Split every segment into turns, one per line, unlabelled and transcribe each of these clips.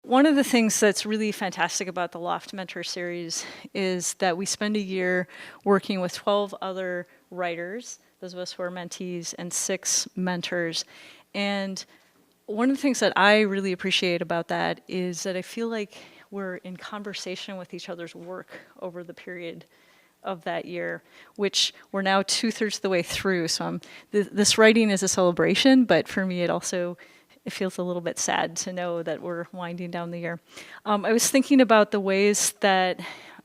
One of the things that's really fantastic about the Loft Mentor Series is that we spend a year working with 12 other writers, those of us who are mentees, and 6 mentors. And one of the things that I really appreciate about that is that I feel like we're in conversation with each other's work over the period of that year, which we're now 2/3 of the way through. So this writing is a celebration, but for me it feels a little bit sad to know that we're winding down the year. I was thinking about the ways that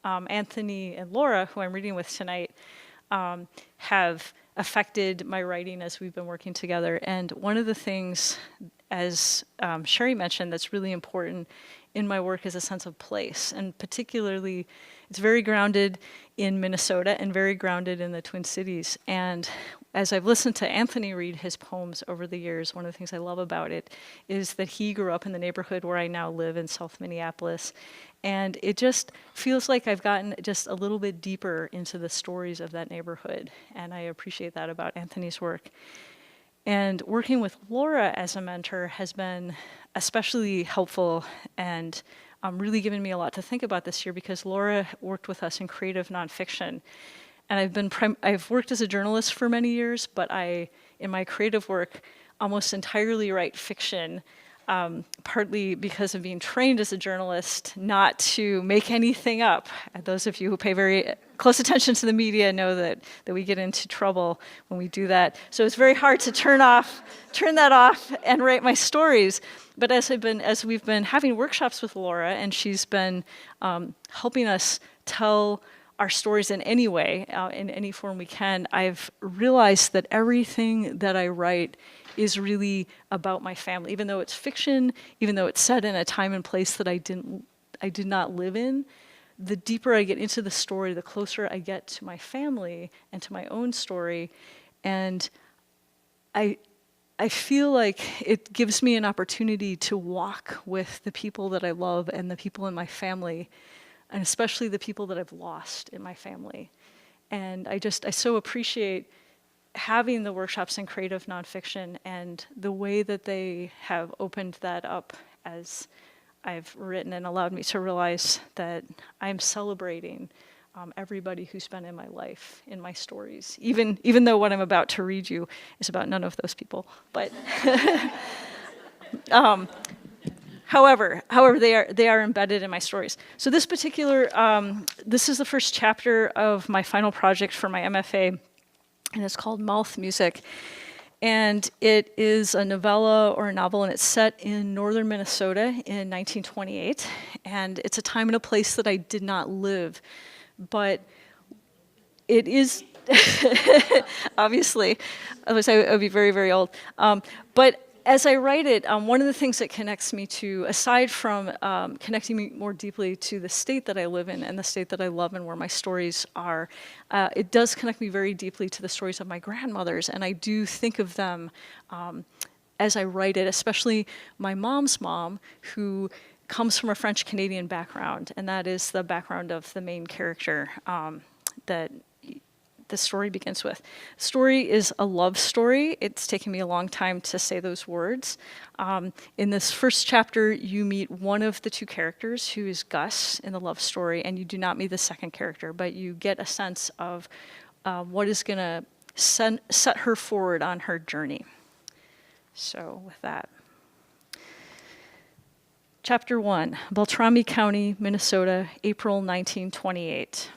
Anthony and Laura, who I'm reading with tonight, have affected my writing as we've been working together. And one of the things, as Sherry mentioned, that's really important in my work is a sense of place. And particularly, it's very grounded in Minnesota and very grounded in the Twin Cities. And as I've listened to Anthony read his poems over the years, one of the things I love about it is that he grew up in the neighborhood where I now live in South Minneapolis. And it just feels like I've gotten just a little bit deeper into the stories of that neighborhood. And I appreciate that about Anthony's work. And working with Laura as a mentor has been especially helpful and really given me a lot to think about this year, because Laura worked with us in creative nonfiction. And I've worked as a journalist for many years, but in my creative work, almost entirely write fiction, partly because of being trained as a journalist not to make anything up. And those of you who pay very close attention to the media know that we get into trouble when we do that. So it's very hard to turn that off and write my stories. But as we've been having workshops with Laura, and she's been helping us tell our stories in any way, in any form we can, I've realized that everything that I write is really about my family. Even though it's fiction, even though it's set in a time and place that I did not live in, the deeper I get into the story, the closer I get to my family and to my own story. And I feel like it gives me an opportunity to walk with the people that I love and the people in my family, and especially the people that I've lost in my family. And I so appreciate having the workshops in creative nonfiction and the way that they have opened that up as I've written, and allowed me to realize that I'm celebrating everybody who's been in my life, in my stories, even though what I'm about to read you is about none of those people. But however, they are embedded in my stories. So this particular, this is the first chapter of my final project for my MFA, and it's called Mouth Music. And it is a novella or a novel, and it's set in northern Minnesota in 1928. And it's a time and a place that I did not live. But it is, obviously, otherwise I would be very, very old. But as I write it, one of the things that connects me to, aside from connecting me more deeply to the state that I live in and the state that I love and where my stories are, it does connect me very deeply to the stories of my grandmothers. And I do think of them as I write it, especially my mom's mom, who comes from a French-Canadian background. And that is the background of the main character that the story begins with. The story is a love story. It's taken me a long time to say those words. In this first chapter, you meet one of the 2 characters, who is Gus in the love story, and you do not meet the second character, but you get a sense of what is going to set her forward on her journey. So with that. Chapter 1, Beltrami County, Minnesota, April 1928.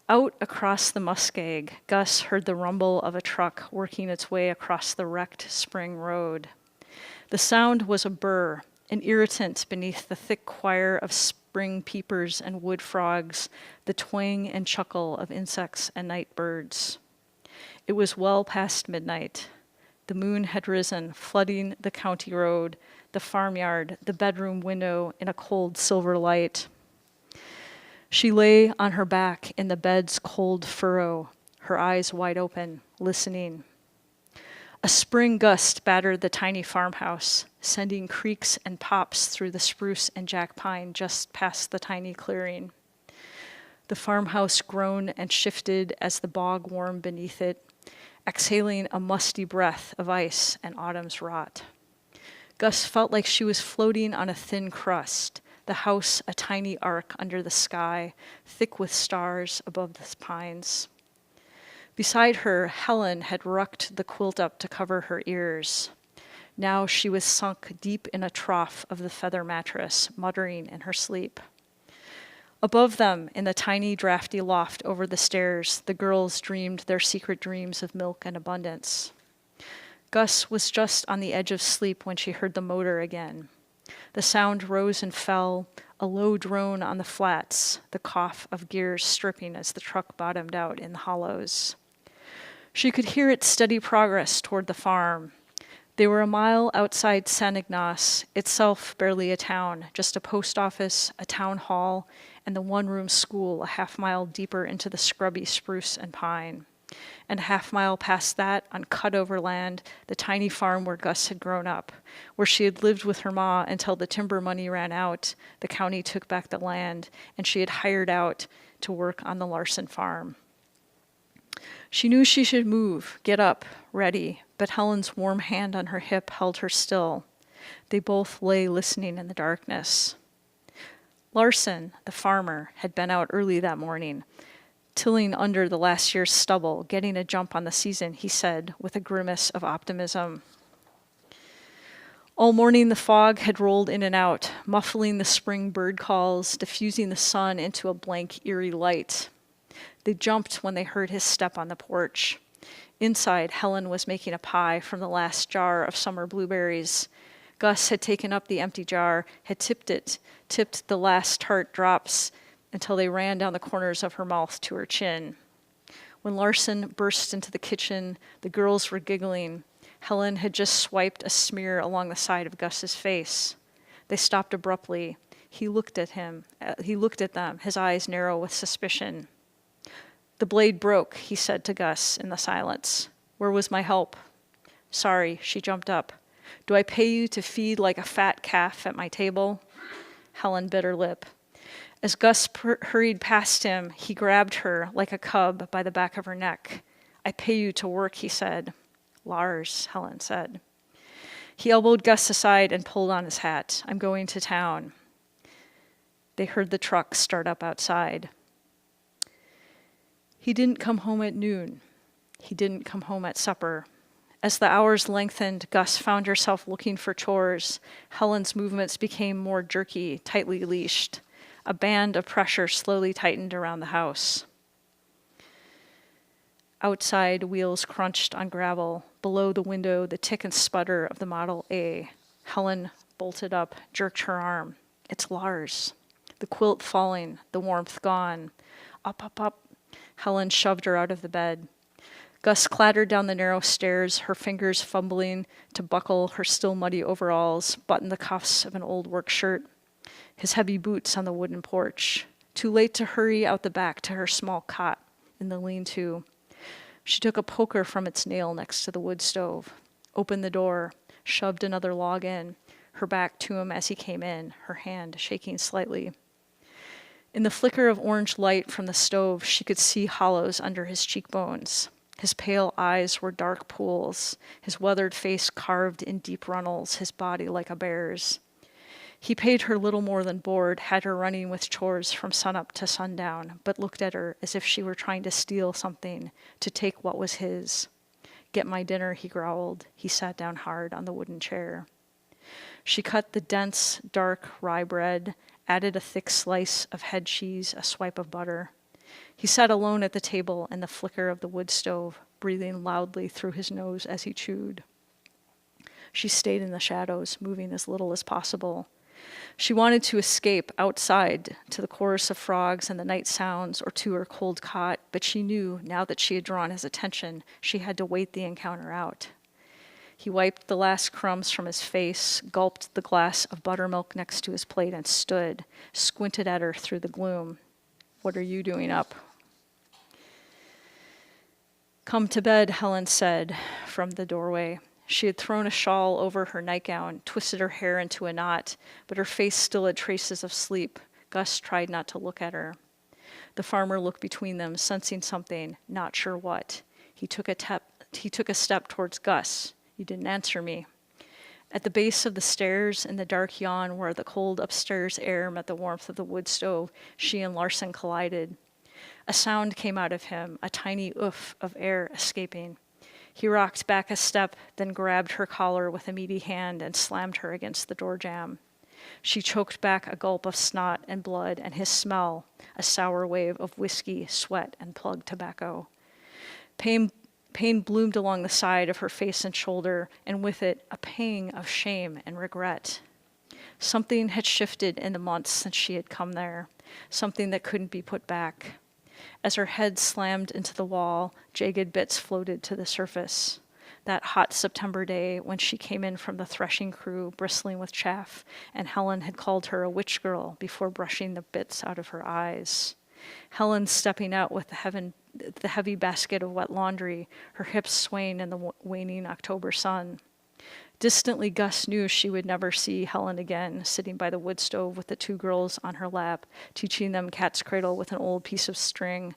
Out across the muskeg, Gus heard the rumble of a truck working its way across the wrecked spring road. The sound was a burr, an irritant beneath the thick choir of spring peepers and wood frogs, the twang and chuckle of insects and night birds. It was well past midnight. The moon had risen, flooding the county road, the farmyard, the bedroom window in a cold silver light. She lay on her back in the bed's cold furrow, her eyes wide open, listening. A spring gust battered the tiny farmhouse, sending creaks and pops through the spruce and jack pine just past the tiny clearing. The farmhouse groaned and shifted as the bog warmed beneath it, exhaling a musty breath of ice and autumn's rot. Gus felt like she was floating on a thin crust, the house a tiny arc under the sky, thick with stars above the pines. Beside her, Helen had rucked the quilt up to cover her ears. Now she was sunk deep in a trough of the feather mattress, muttering in her sleep. Above them, in the tiny, drafty loft over the stairs, the girls dreamed their secret dreams of milk and abundance. Gus was just on the edge of sleep when she heard the motor again. The sound rose and fell, a low drone on the flats, the cough of gears stripping as the truck bottomed out in the hollows. She could hear its steady progress toward the farm. They were a mile outside San Ignace, itself barely a town, just a post office, a town hall, and the one-room school a half-mile deeper into the scrubby spruce and pine. And a half-mile past that, on cut-over land, the tiny farm where Gus had grown up, where she had lived with her ma until the timber money ran out, the county took back the land, and she had hired out to work on the Larson farm. She knew she should move, get up, ready, but Helen's warm hand on her hip held her still. They both lay listening in the darkness. Larson, the farmer, had been out early that morning, tilling under the last year's stubble, getting a jump on the season, he said, with a grimace of optimism. All morning the fog had rolled in and out, muffling the spring bird calls, diffusing the sun into a blank, eerie light. They jumped when they heard his step on the porch. Inside, Helen was making a pie from the last jar of summer blueberries. Gus had taken up the empty jar, had tipped the last tart drops until they ran down the corners of her mouth to her chin. When Larson burst into the kitchen, the girls were giggling. Helen had just swiped a smear along the side of Gus's face. They stopped abruptly. He looked at them, his eyes narrow with suspicion. The blade broke, he said to Gus in the silence. Where was my help? Sorry, she jumped up. Do I pay you to feed like a fat calf at my table? Helen bit her lip. As Gus hurried past him, he grabbed her like a cub by the back of her neck. I pay you to work, he said. Lars, Helen said. He elbowed Gus aside and pulled on his hat. I'm going to town. They heard the truck start up outside. He didn't come home at noon. He didn't come home at supper. As the hours lengthened, Gus found herself looking for chores. Helen's movements became more jerky, tightly leashed. A band of pressure slowly tightened around the house. Outside, wheels crunched on gravel. Below the window, the tick and sputter of the Model A. Helen bolted up, jerked her arm. It's Lars. The quilt falling, the warmth gone. Up, up, up. Helen shoved her out of the bed. Gus clattered down the narrow stairs, her fingers fumbling to buckle her still muddy overalls, button the cuffs of an old work shirt, his heavy boots on the wooden porch. Too late to hurry out the back to her small cot in the lean-to. She took a poker from its nail next to the wood stove, opened the door, shoved another log in, her back to him as he came in, her hand shaking slightly. In the flicker of orange light from the stove, she could see hollows under his cheekbones. His pale eyes were dark pools, his weathered face carved in deep runnels, his body like a bear's. He paid her little more than board, had her running with chores from sunup to sundown, but looked at her as if she were trying to steal something, to take what was his. Get my dinner, he growled. He sat down hard on the wooden chair. She cut the dense, dark rye bread, added a thick slice of head cheese, a swipe of butter. He sat alone at the table in the flicker of the wood stove, breathing loudly through his nose as he chewed. She stayed in the shadows, moving as little as possible. She wanted to escape outside to the chorus of frogs and the night sounds or to her cold cot, but she knew, now that she had drawn his attention, she had to wait the encounter out. He wiped the last crumbs from his face, gulped the glass of buttermilk next to his plate and stood, squinted at her through the gloom. What are you doing up? Come to bed, Helen said from the doorway. She had thrown a shawl over her nightgown, twisted her hair into a knot, but her face still had traces of sleep. Gus tried not to look at her. The farmer looked between them, sensing something, not sure what. He took a step towards Gus. You didn't answer me. At the base of the stairs, in the dark yawn where the cold upstairs air met the warmth of the wood stove, she and Larson collided. A sound came out of him, a tiny oof of air escaping. He rocked back a step, then grabbed her collar with a meaty hand and slammed her against the door jamb. She choked back a gulp of snot and blood and his smell, a sour wave of whiskey, sweat, and plug tobacco. Pain bloomed along the side of her face and shoulder, and with it, a pang of shame and regret. Something had shifted in the months since she had come there, something that couldn't be put back. As her head slammed into the wall, jagged bits floated to the surface. That hot September day when she came in from the threshing crew, bristling with chaff, and Helen had called her a witch girl before brushing the bits out of her eyes. Helen stepping out with the heavy basket of wet laundry, her hips swaying in the waning October sun. Distantly, Gus knew she would never see Helen again, sitting by the wood stove with the two girls on her lap, teaching them cat's cradle with an old piece of string.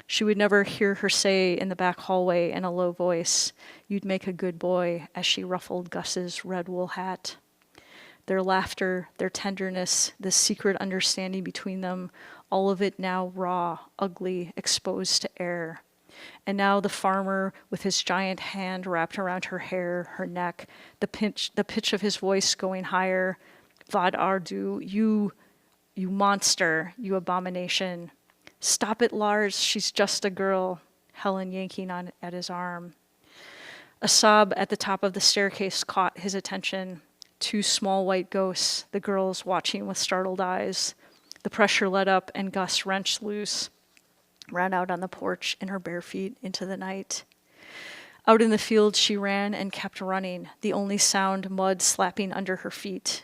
She would never hear her say in the back hallway in a low voice, "You'd make a good boy," as she ruffled Gus's red wool hat. Their laughter, their tenderness, the secret understanding between them, all of it now raw, ugly, exposed to air. And now the farmer, with his giant hand wrapped around her hair, her neck, the pitch of his voice going higher. "Vad are du? You monster, you abomination. Stop it, Lars, she's just a girl," Helen yanking on at his arm. A sob at the top of the staircase caught his attention. Two small white ghosts, the girls watching with startled eyes. The pressure let up and Gus wrenched loose, ran out on the porch in her bare feet into the night. Out in the field she ran and kept running, the only sound mud slapping under her feet.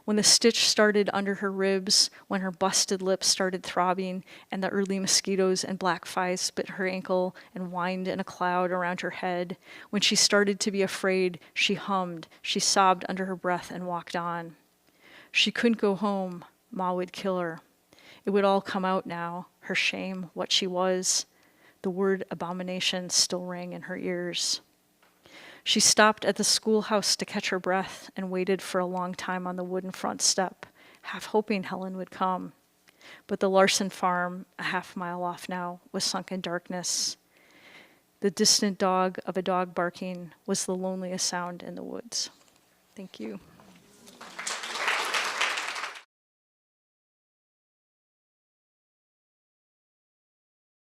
When the stitch started under her ribs, when her busted lips started throbbing, and the early mosquitoes and black flies bit her ankle and whined in a cloud around her head, when she started to be afraid, she hummed, she sobbed under her breath and walked on. She couldn't go home. Ma would kill her. It would all come out now, her shame, what she was. The word abomination still rang in her ears. She stopped at the schoolhouse to catch her breath and waited for a long time on the wooden front step, half hoping Helen would come. But the Larson farm, a half-mile off now, was sunk in darkness. The distant dog of a dog barking was the loneliest sound in the woods. Thank you.